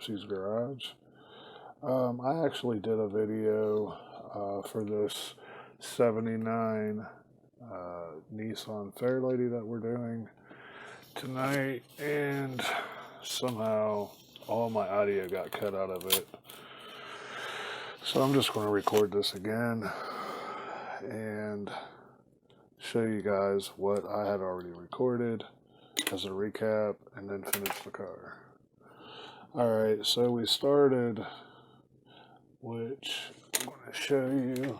GYPSIE'S garage. I actually did a video for this 79 Nissan Fairlady that we're doing tonight, and somehow all my audio got cut out of it. So I'm just going to record this again and show you guys what I had already recorded as a recap and then finish the car. Alright, so we started, which I'm going to show you.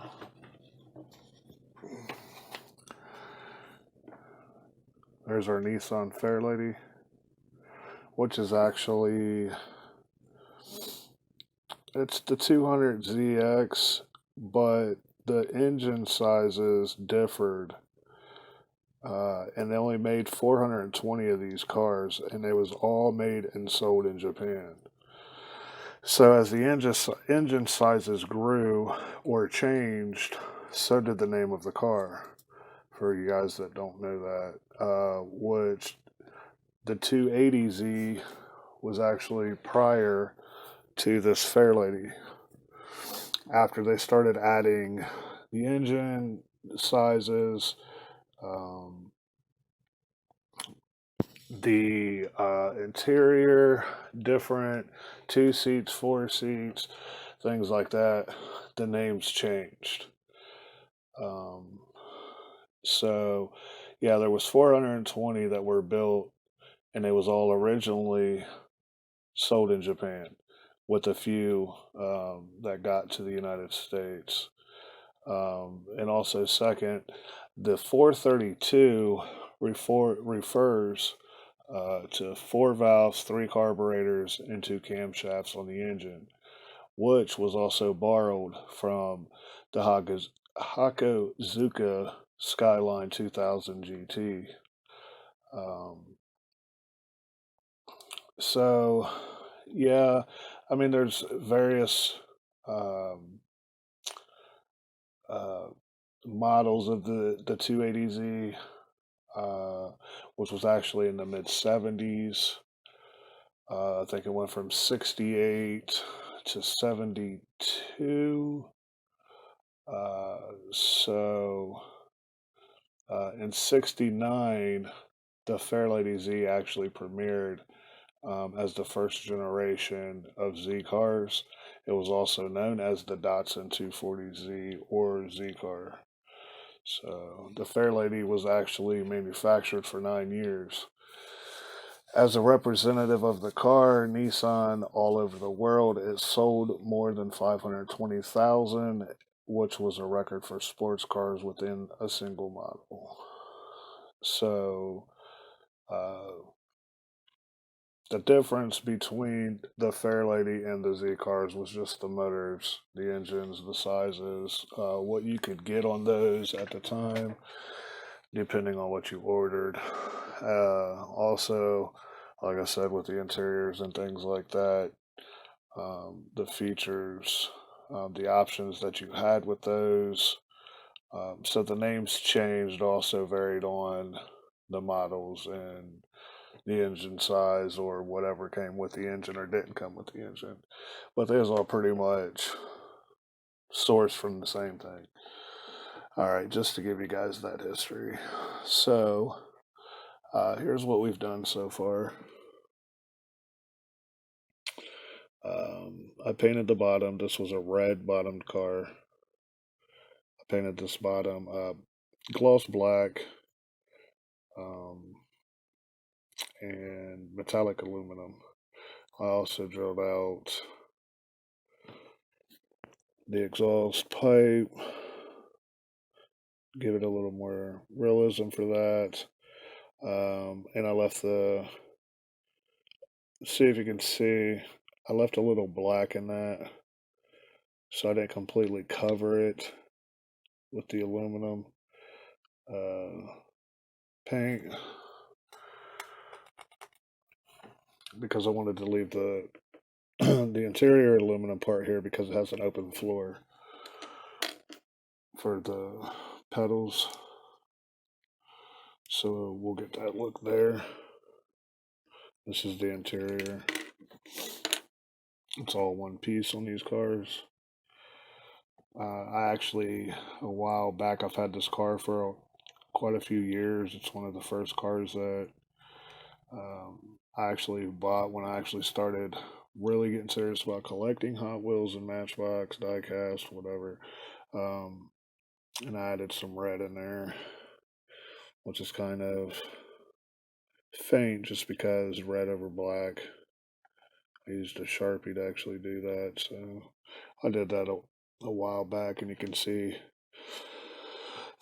There's our Nissan Fairlady, which is actually, it's the 200ZX, but the engine sizes differed. And they only made 420 of these cars, and they was all made and sold in Japan. So as the engine sizes grew or changed, so did the name of the car. For you guys that don't know that, which the 280Z was actually prior to this Fairlady. After they started adding the engine sizes, the interior, different 2 seats, 4 seats, things like that, the names changed. So yeah, there was 420 that were built, and it was all originally sold in Japan, with a few that got to the United States. And also, second, the 432 refers to 4 valves, 3 carburetors, and 2 camshafts on the engine, which was also borrowed from the Hakosuka Skyline 2000 GT. So, yeah, I mean, there's various models of the 280Z, which was actually in the mid 70s. I think it went from 68 to 72. In 69, the Fairlady Z actually premiered as the first generation of Z cars. It was also known as the Datsun 240Z or Z car. So the Fairlady was actually manufactured for 9 years. As a representative of the car, Nissan all over the world, it sold more than 520,000, which was a record for sports cars within a single model. So the difference between the Fairlady and the Z cars was just the motors, the engines, the sizes, what you could get on those at the time, depending on what you ordered. Also, like I said, with the interiors and things like that, the features, the options that you had with those. So the names changed, also varied on the models and the engine size or whatever came with the engine or didn't come with the engine. But they was all pretty much sourced from the same thing. Alright, just to give you guys that history. So, here's what we've done so far. I painted the bottom. This was a red bottomed car. I painted this bottom gloss black and metallic aluminum. I also drilled out the exhaust pipe, give it a little more realism for that. And I left see if you can see, I left a little black in that, so I didn't completely cover it with the aluminum paint, because I wanted to leave the the interior aluminum part here because it has an open floor for the pedals. So we'll get that look there. This is the interior. It's all one piece on these cars. I actually, a while back, I've had this car for quite a few years. It's one of the first cars that I actually bought when I actually started really getting serious about collecting Hot Wheels and Matchbox, diecast, whatever. Um, and I added some red in there, which is kind of faint just because red over black. I used a Sharpie to actually do that, so I did that a while back, and you can see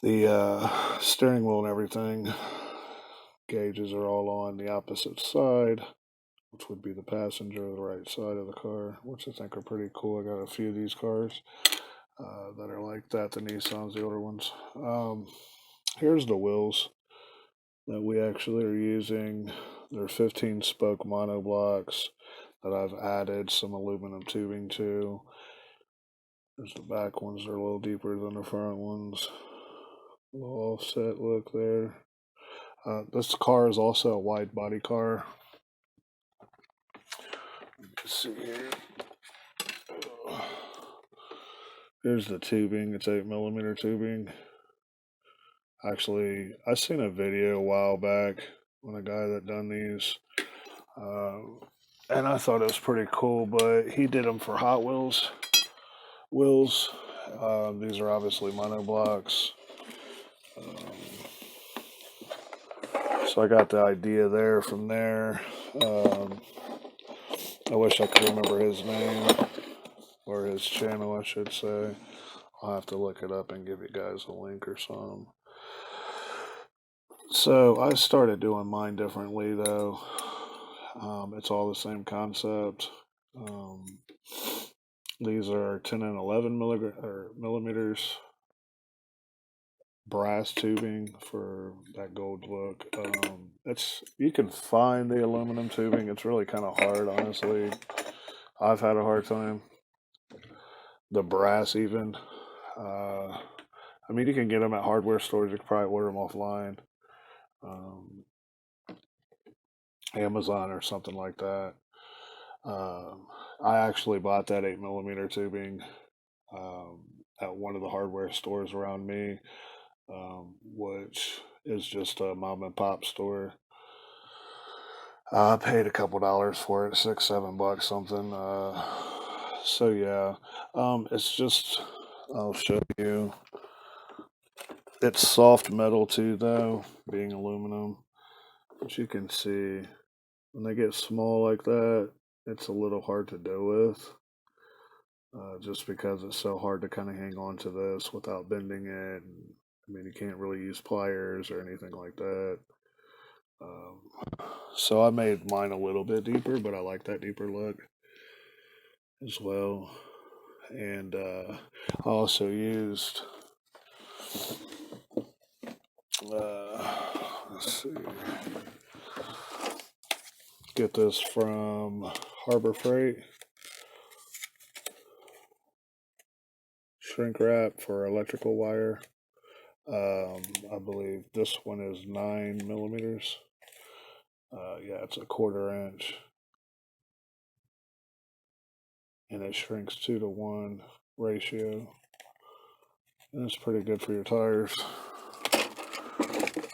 the steering wheel and everything. Gauges are all on the opposite side, which would be the passenger, the right side of the car, which I think are pretty cool. I got a few of these cars that are like that, the Nissans, the older ones. Here's the wheels that we actually are using. They're 15 spoke monoblocks that I've added some aluminum tubing to. There's the back ones, they're a little deeper than the front ones. A little offset look there. This car is also a wide body car. Let's see here. Here's the tubing. It's 8mm tubing. Actually, I seen a video a while back on a guy that done these, and I thought it was pretty cool. But he did them for Hot Wheels wheels. These are obviously monoblocks. So I got the idea there from there. I wish I could remember his name, or his channel, I should say. I'll have to look it up and give you guys a link or something. So I started doing mine differently, though. It's all the same concept. These are 10 and 11 millimeters brass tubing for that gold look. You can find the aluminum tubing. It's really kind of hard, honestly. I've had a hard time. The brass, even. I mean, you can get them at hardware stores. You can probably order them offline, um, Amazon or something like that. I actually bought that 8mm tubing um, at one of the hardware stores around me, which is just a mom and pop store. I paid a couple dollars for it, $6, $7, something. So yeah, it's just, I'll show you. It's soft metal too, though, being aluminum. But you can see when they get small like that, it's a little hard to do with. Just because it's so hard to kind of hang on to this without bending it. I mean, you can't really use pliers or anything like that. Um, so I made mine a little bit deeper, but I like that deeper look as well. And I also used, let's see, get this from Harbor Freight. Shrink wrap for electrical wire. I believe this one is 9mm. Yeah, it's a 1/4 inch, and it shrinks 2-to-1 ratio, and it's pretty good for your tires.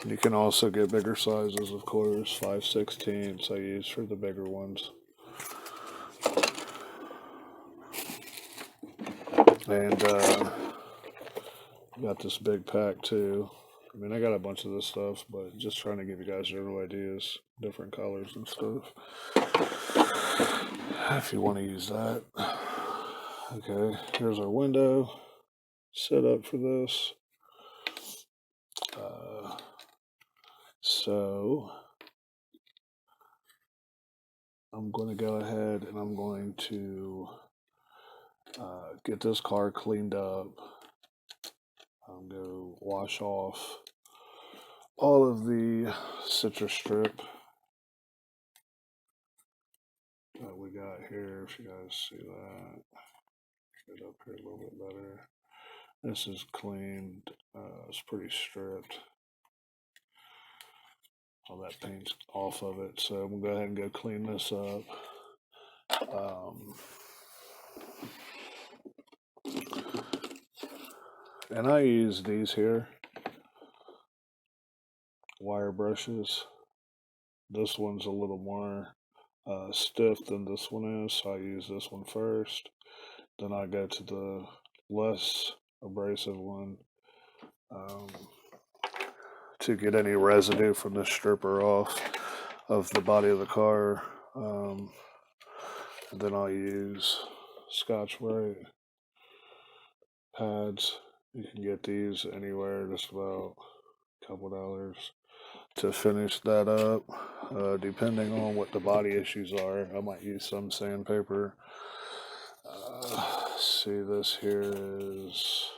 You can also get bigger sizes, of course. 5/16 I use for the bigger ones. And got this big pack too. I mean, I got a bunch of this stuff, but just trying to give you guys general ideas, different colors and stuff, if you want to use that. Okay, here's our window set up for this. So I'm going to go ahead and I'm going to get this car cleaned up. I'm going to wash off all of the citrus strip that we got here, if you guys see that. Get up here a little bit better. This is cleaned. It's pretty stripped. All that paint's off of it. So I'm going to go ahead and go clean this up. And I use these here, wire brushes. This one's a little more stiff than this one is, so I use this one first. Then I go to the less abrasive one to get any residue from the stripper off of the body of the car. And then I'll use Scotch-Brite pads. You can get these anywhere, just about a couple dollars to finish that up. Depending on what the body issues are, I might use some sandpaper. See, this here is,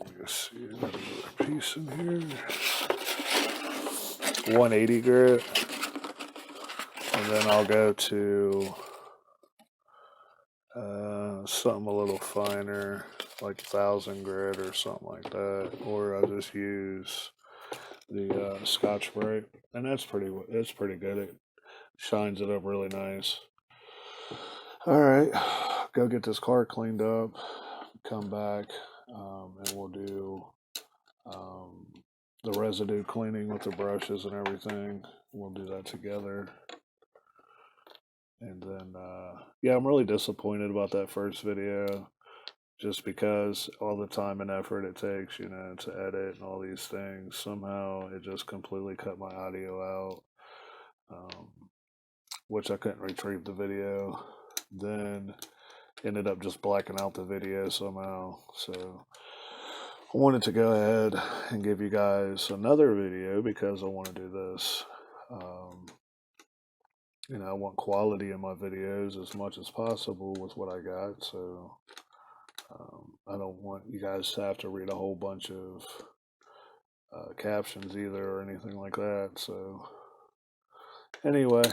you see another piece in here, 180 grit, and then I'll go to something a little finer, like 1,000 grit or something like that, or I'll just use the Scotch-Brite, and it's pretty good. It shines it up really nice. All right, go get this car cleaned up, come back, and we'll do the residue cleaning with the brushes and everything. We'll do that together. And then, yeah, I'm really disappointed about that first video, just because all the time and effort it takes, you know, to edit and all these things. Somehow it just completely cut my audio out, which I couldn't retrieve the video. Then ended up just blacking out the video somehow. So I wanted to go ahead and give you guys another video because I want to do this. You know, I want quality in my videos as much as possible with what I got. So I don't want you guys to have to read a whole bunch of captions either or anything like that. So anyway,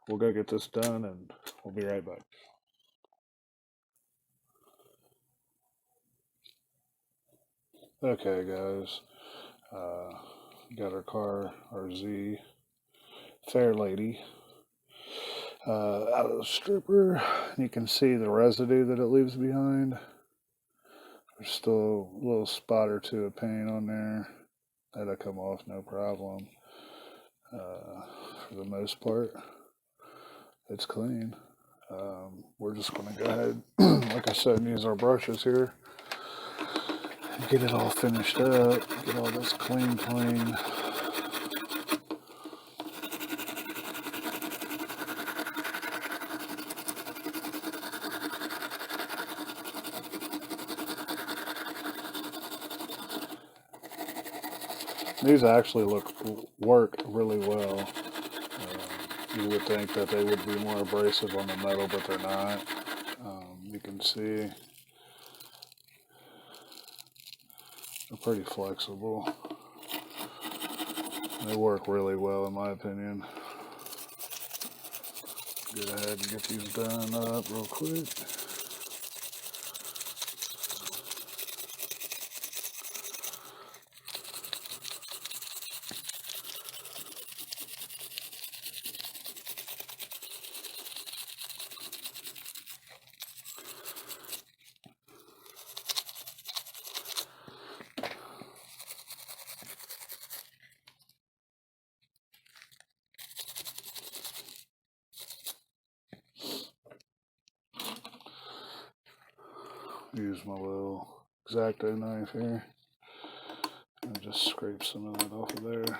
we'll go get this done and we'll be right back. Okay, guys. Got our car, our Z Fairlady, out of the stripper. You can see the residue that it leaves behind. There's still a little spot or two of paint on there. That'll come off no problem. For the most part, it's clean. We're just going to go ahead, like I said, and use our brushes here. Get it all finished up. Get all this clean. These actually work really well. You would think that they would be more abrasive on the metal, but they're not. You can see they're pretty flexible. They work really well in my opinion. Go ahead and get these done up real quick. Use my little X-Acto knife here and just scrape some of it off of there.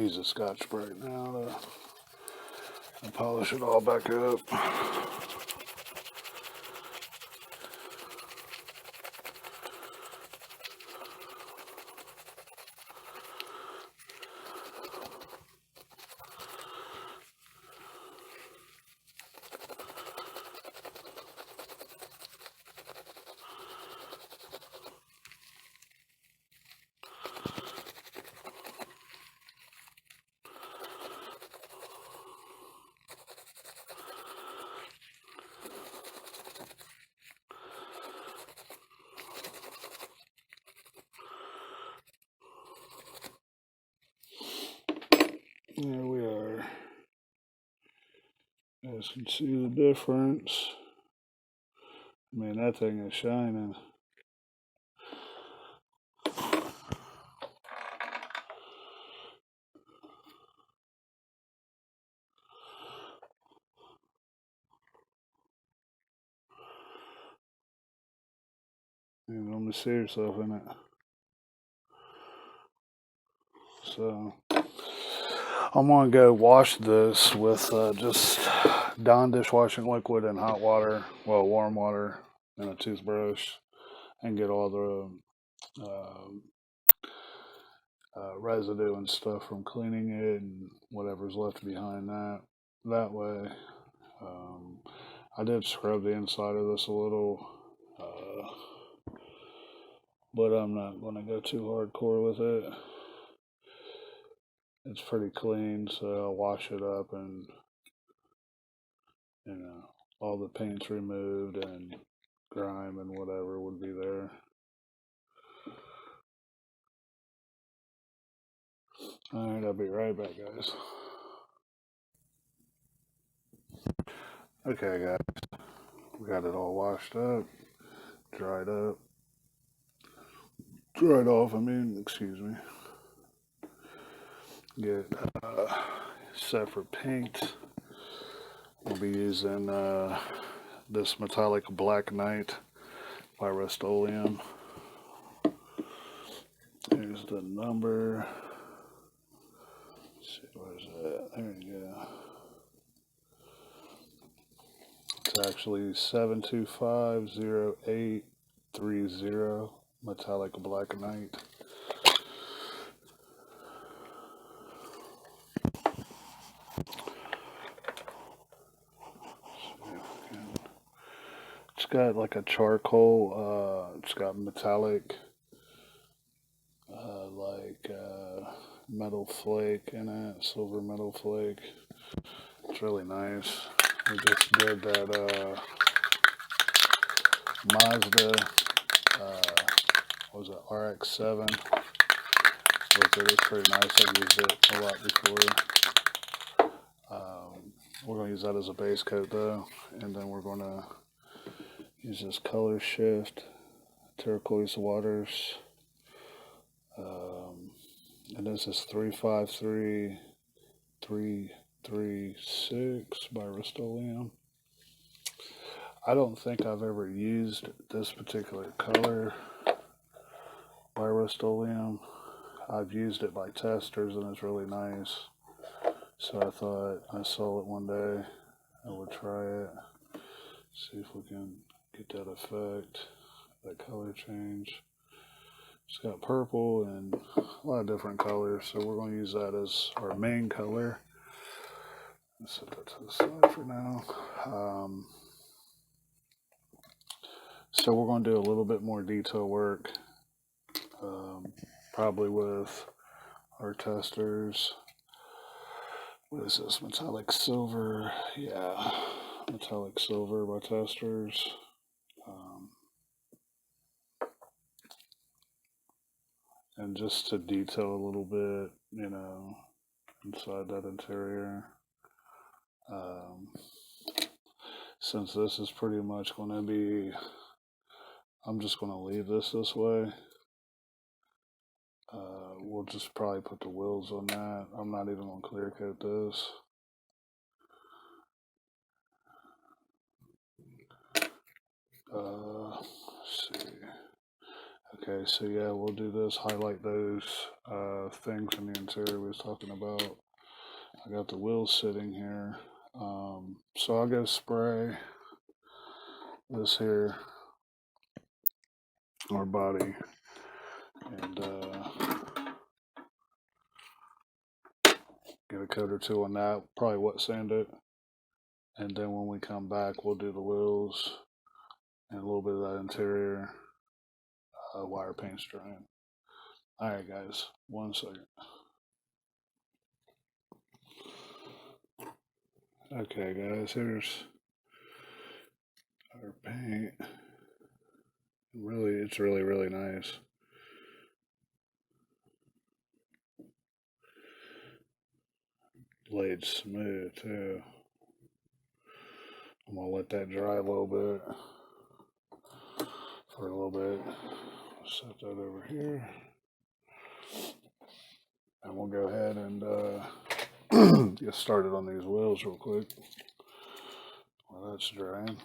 use a Scotch Brite now to polish it all back up. There we are. You guys can see the difference. I mean, that thing is shining. You don't want to see yourself in it. So I'm gonna go wash this with just Dawn dishwashing liquid and hot water, well, warm water, and a toothbrush, and get all the residue and stuff from cleaning it and whatever's left behind that. That way, I did scrub the inside of this a little, but I'm not gonna go too hardcore with it. It's pretty clean, so I'll wash it up and, you know, all the paint's removed and grime and whatever would be there. Alright, I'll be right back, guys. Okay, guys, we got it all washed up, dried off, excuse me. Get set for paint. We'll be using this metallic Black Knight by Rust-Oleum. Here's the number. Let's see, where's that? There you go. It's actually 7250830 metallic Black Knight. It's got like a charcoal, it's got metallic, metal flake in it, silver metal flake. It's really nice. We just did that Mazda, what was it, RX-7 with it. It's pretty nice. I've used it a lot before. We're going to use that as a base coat though, and then we're going to use this Color Shift Turquoise Waters, and this is 353336 by Rust-Oleum. I don't think I've ever used this particular color by Rust-Oleum. I've used it by testers and it's really nice. So I thought, I saw it one day, I would try it. See if we can get that effect, that color change. It's got purple and a lot of different colors, so we're going to use that as our main color. Let's set that to the side for now. So we're going to do a little bit more detail work, probably with our testers. What is this, metallic silver? Yeah, metallic silver by testers. And just to detail a little bit, you know, inside that interior. Since this is pretty much going to be, I'm just going to leave this way. We'll just probably put the wheels on that. I'm not even going to clear coat this. Let's see. Okay, so yeah, we'll do this, highlight those things in the interior we was talking about. I got the wheels sitting here. So I'll go spray this here, our body, and get a coat or two on that, probably wet sand it. And then when we come back, we'll do the wheels and a little bit of that interior wire paint drying. Alright guys, 1 second. Okay guys, here's our paint. It's really nice. Laid smooth too. I'm gonna let that dry a little bit for a little bit. Set that over here. And we'll go ahead and get started on these wheels real quick while that's drying.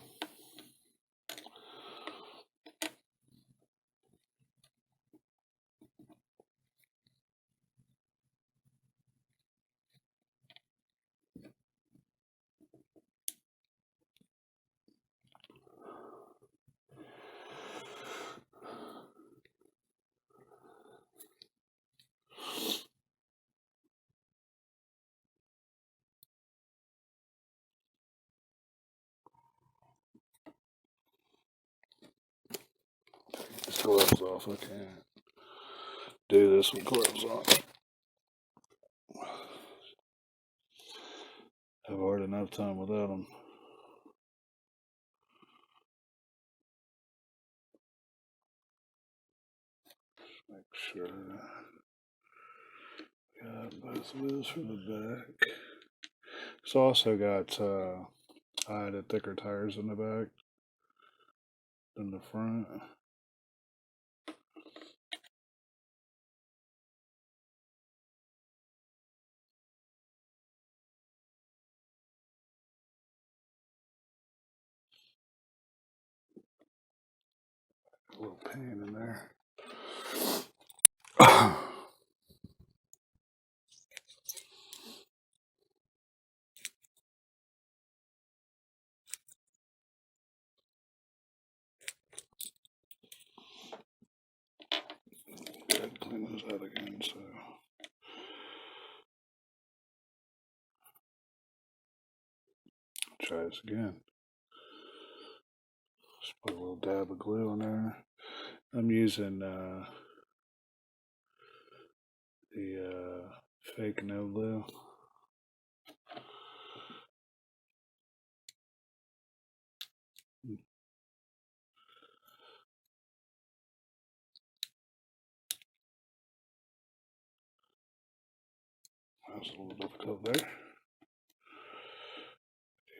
These gloves off, I can't do this with gloves on. Have hard enough time without them. Make sure got both wheels for the back. It's also got I added thicker tires in the back than the front. A little pain in there. Good, clean those out again. So try this again. Just put a little dab of glue on there. I'm using the fake no glue. That's a little difficult there.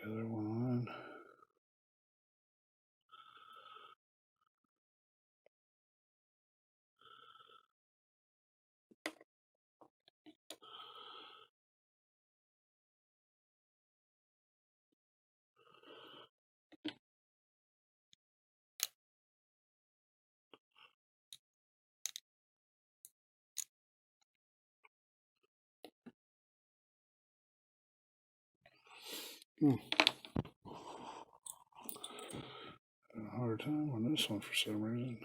The other one on. Having a hard time on this one for some reason.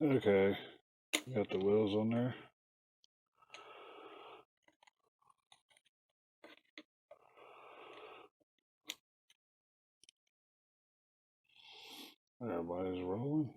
Okay, got the wheels on there. Everybody's rolling.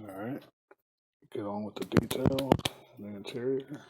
Alright, get on with the detail and the interior.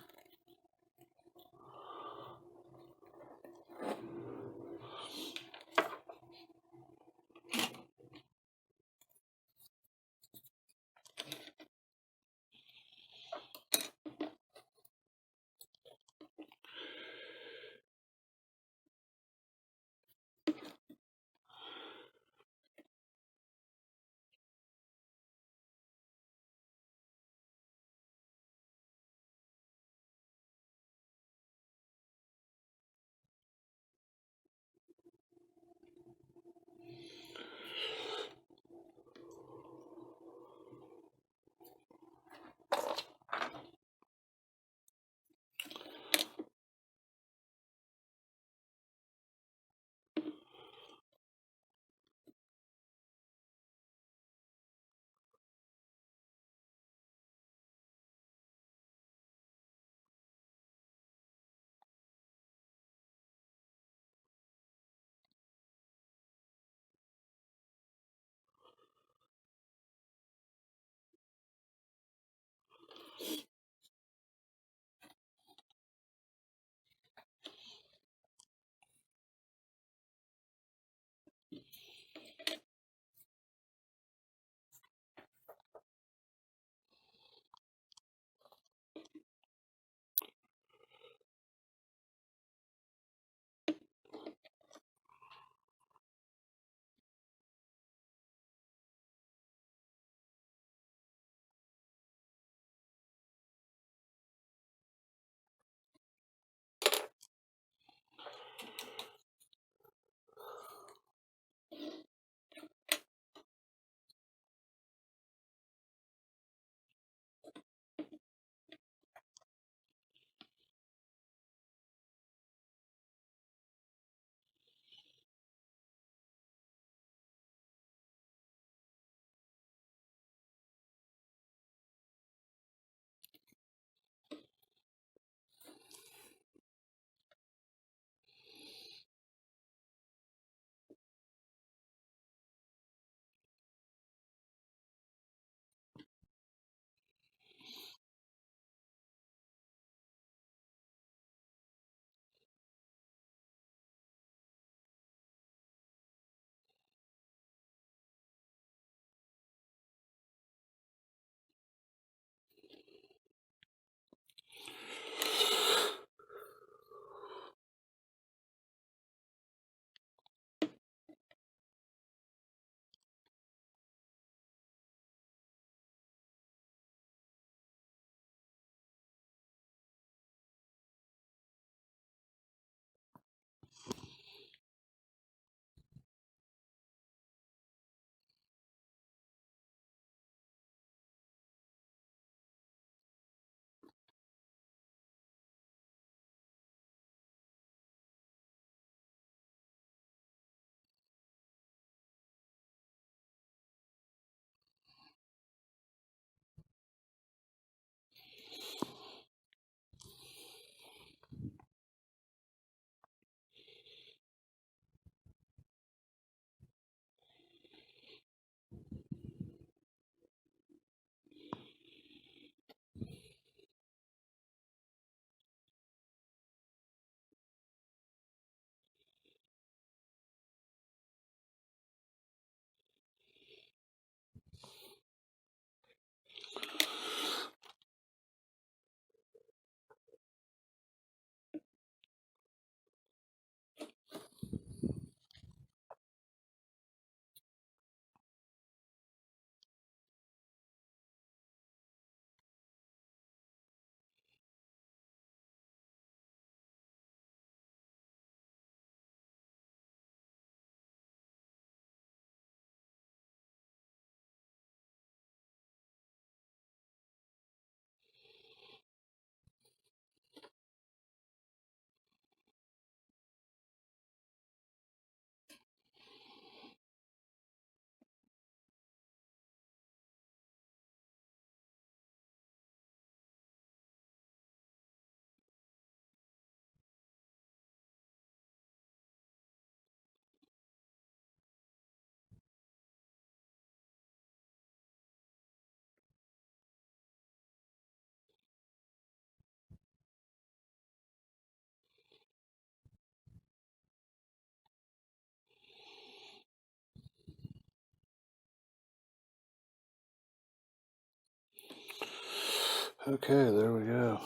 Okay, there we go.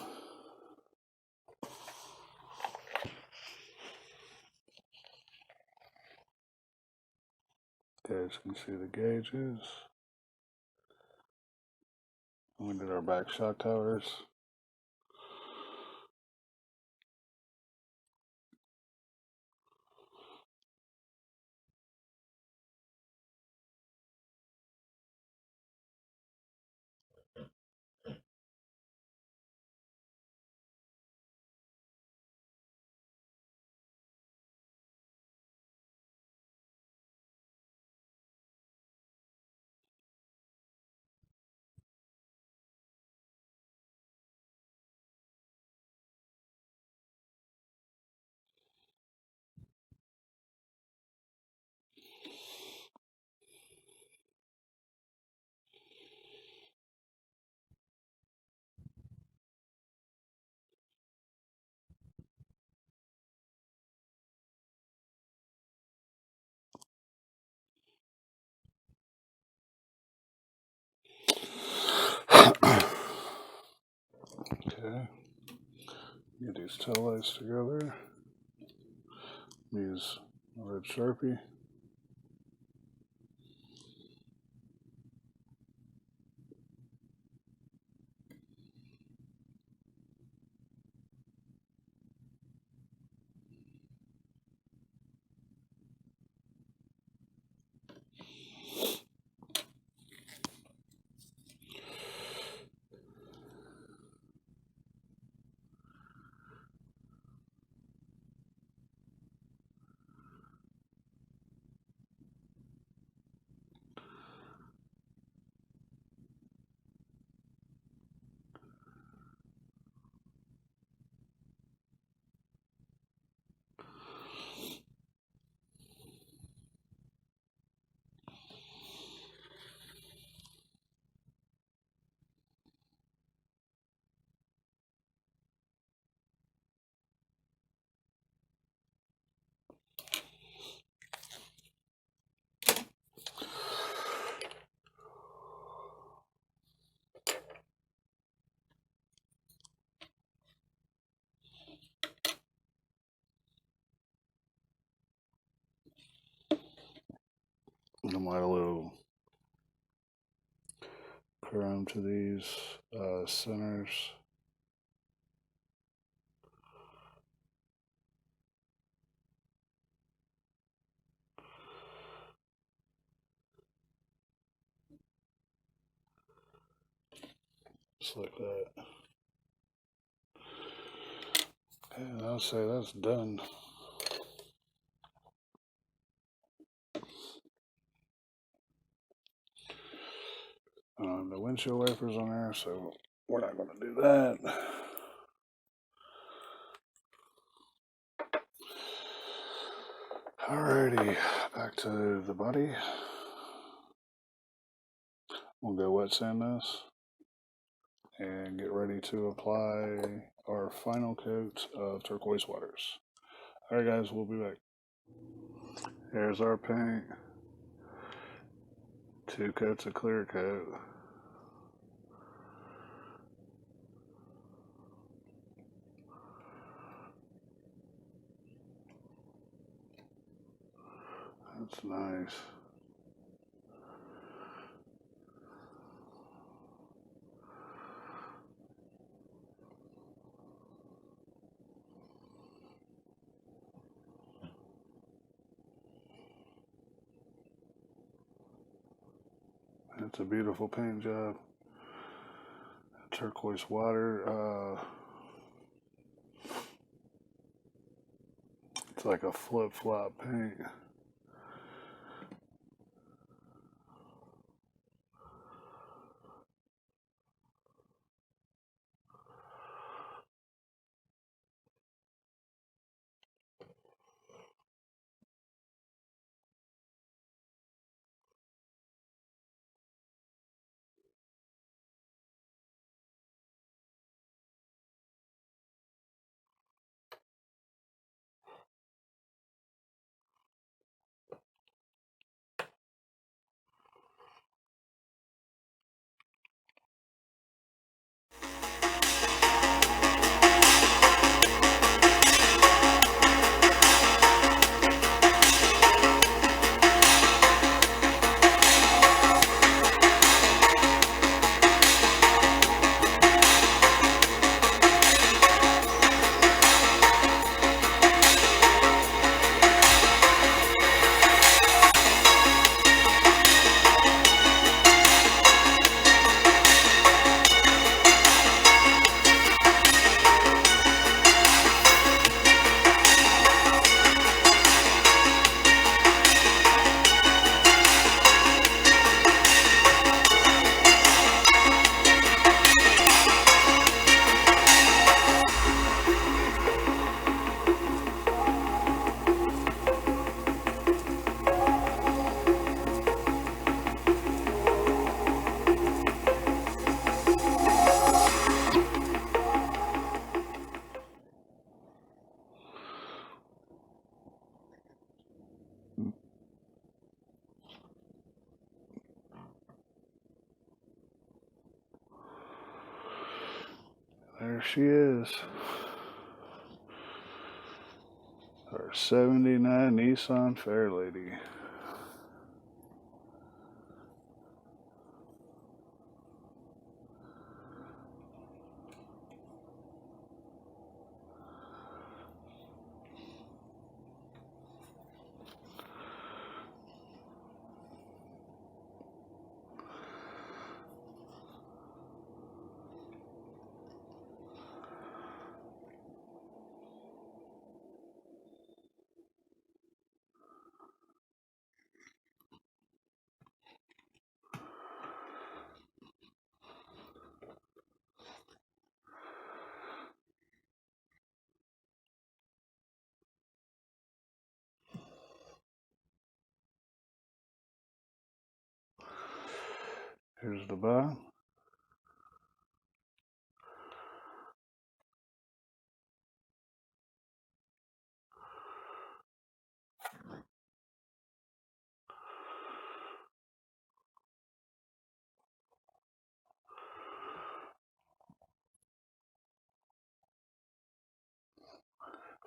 Guys can see the gauges. We did our back shock towers. Okay. Get these tail lights together. Use a red Sharpie. I'm gonna add a little chrome to these centers. Just like that. And I'll say that's done. The windshield wipers on there, so we're not going to do that. Alrighty, back to the body. We'll go wet sand this and get ready to apply our final coat of turquoise waters. Alright guys, we'll be back. Here's our paint. 2 coats of clear coat. That's nice. It's a beautiful paint job. Turquoise water. It's like a flip-flop paint. There she is. Our 79 Nissan Fairlady. Here's the buy.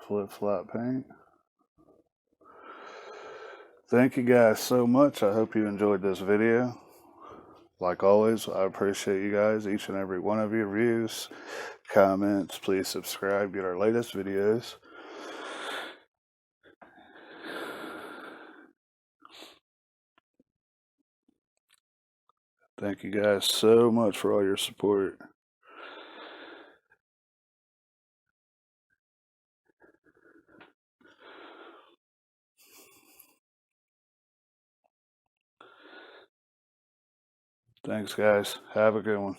Flip flop paint. Thank you guys so much. I hope you enjoyed this video. Like always, I appreciate you guys, each and every one of your views, comments. Please subscribe, get our latest videos. Thank you guys so much for all your support. Thanks, guys. Have a good one.